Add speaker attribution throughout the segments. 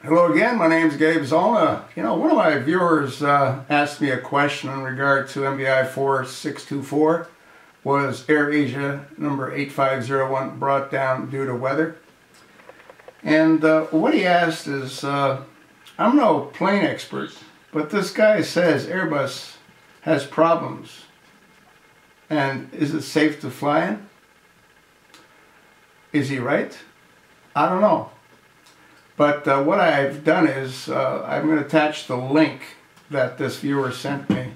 Speaker 1: Hello again, my name is Gabe Zollner. One of my viewers asked me a question in regard to MVI 4624. Was AirAsia number 8501 brought down due to weather? And what he asked is, I'm no plane expert, but this guy says Airbus has problems. And is it safe to fly in? Is he right? I don't know. But what I've done is I'm going to attach the link that this viewer sent me.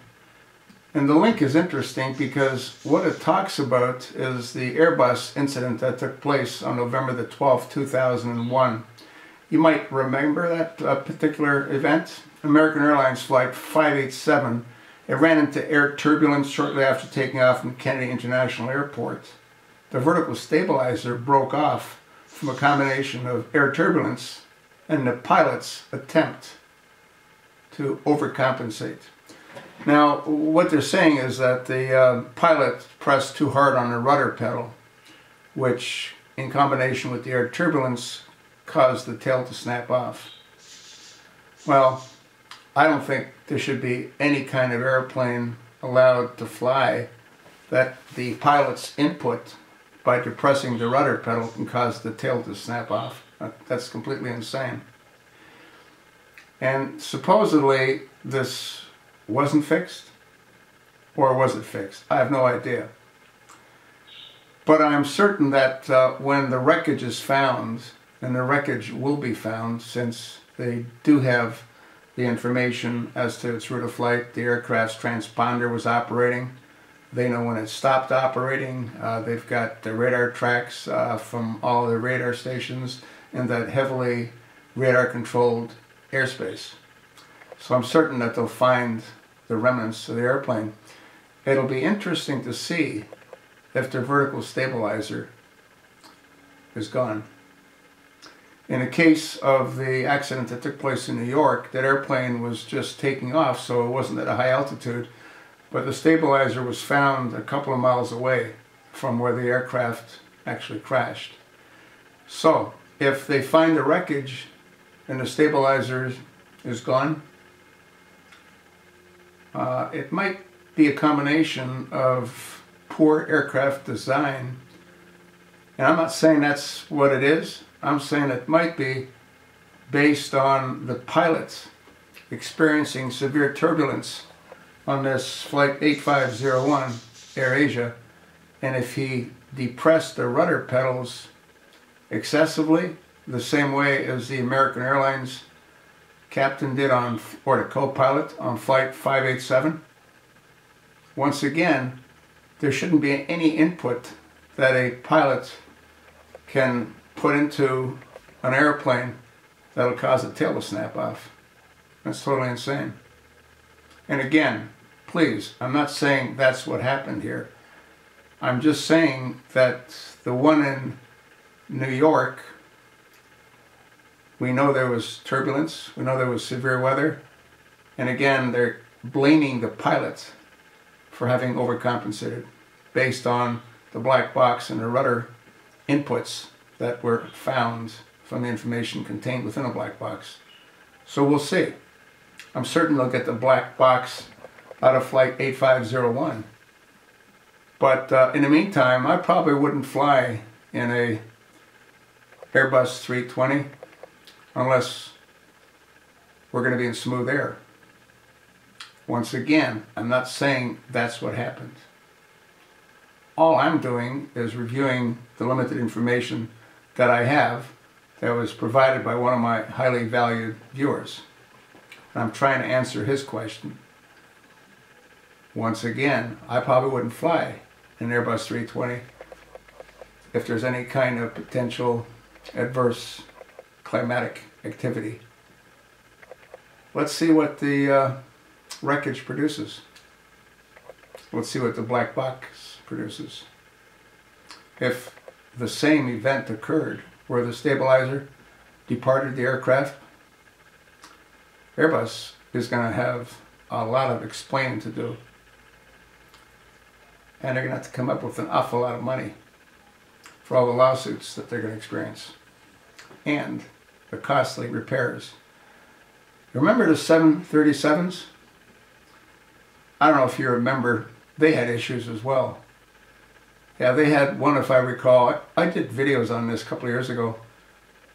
Speaker 1: And the link is interesting because what it talks about is the Airbus incident that took place on November the 12th, 2001. You might remember that particular event. American Airlines Flight 587. It ran into air turbulence shortly after taking off from Kennedy International Airport. The vertical stabilizer broke off from a combination of air turbulence and the pilot's attempt to overcompensate. Now, what they're saying is that the pilot pressed too hard on the rudder pedal, which, in combination with the air turbulence, caused the tail to snap off. Well, I don't think there should be any kind of airplane allowed to fly that the pilot's input by depressing the rudder pedal can cause the tail to snap off. That's completely insane. And supposedly this wasn't fixed, or was it fixed? I have no idea. But I'm certain that when the wreckage is found, and the wreckage will be found since they do have the information as to its route of flight, the aircraft's transponder was operating, they know when it stopped operating, they've got the radar tracks from all the radar stations in that heavily radar-controlled airspace. So I'm certain that they'll find the remnants of the airplane. It'll be interesting to see if the vertical stabilizer is gone. In the case of the accident that took place in New York, that airplane was just taking off, so it wasn't at a high altitude, but the stabilizer was found a couple of miles away from where the aircraft actually crashed. So, if they find the wreckage and the stabilizer is gone, it might be a combination of poor aircraft design. And I'm not saying that's what it is. I'm saying it might be based on the pilot experiencing severe turbulence on this flight 8501 AirAsia, and if he depressed the rudder pedals excessively, the same way as the American Airlines captain did on, or the co-pilot on flight 587. Once again, there shouldn't be any input that a pilot can put into an airplane that'll cause the tail to snap off. That's totally insane. And again, please, I'm not saying that's what happened here. I'm just saying that the one in New York, we know there was turbulence, we know there was severe weather, and again, they're blaming the pilot for having overcompensated based on the black box and the rudder inputs that were found from the information contained within the black box. So we'll see. I'm certain they'll get the black box out of flight 8501. But in the meantime, I probably wouldn't fly in a Airbus 320 unless we're going to be in smooth air. Once again, I'm not saying that's what happened. All I'm doing is reviewing the limited information that I have that was provided by one of my highly valued viewers. And I'm trying to answer his question. Once again, I probably wouldn't fly in an Airbus 320 if there's any kind of potential adverse climatic activity. Let's see what the wreckage produces. Let's see what the black box produces. If the same event occurred where the stabilizer departed the aircraft, Airbus is going to have a lot of explaining to do. And they're going to have to come up with an awful lot of money for all the lawsuits that they're going to experience. And the costly repairs. Remember the 737s? I don't know if you remember, they had issues as well. Yeah, they had one, if I recall, I did videos on this a couple of years ago.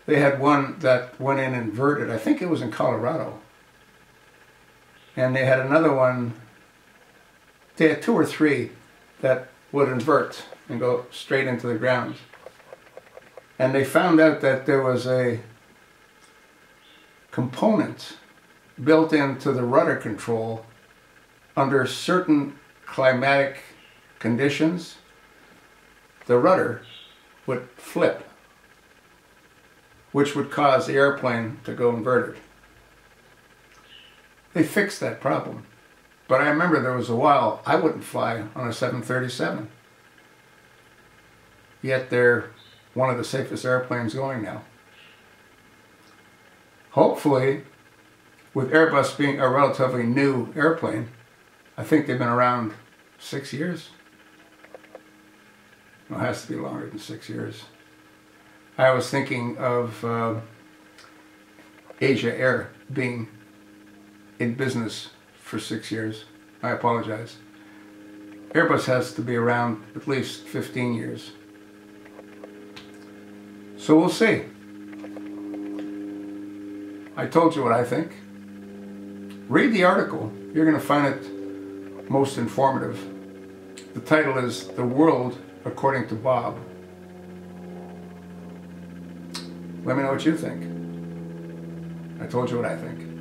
Speaker 1: They had one that went in inverted. I think it was in Colorado. And they had another one, they had 2 or 3 that would invert and go straight into the ground. And they found out that there was a component built into the rudder control under certain climatic conditions. The rudder would flip, which would cause the airplane to go inverted. They fixed that problem. But I remember there was a while I wouldn't fly on a 737. Yet they're one of the safest airplanes going now. Hopefully, with Airbus being a relatively new airplane, I think they've been around 6 years. Well, it has to be longer than 6 years. I was thinking of Asia Air being in business for 6 years. I apologize. Airbus has to be around at least 15 years. So we'll see. I told you what I think. Read the article. You're going to find it most informative. The title is The World According to Bob. Let me know what you think. I told you what I think.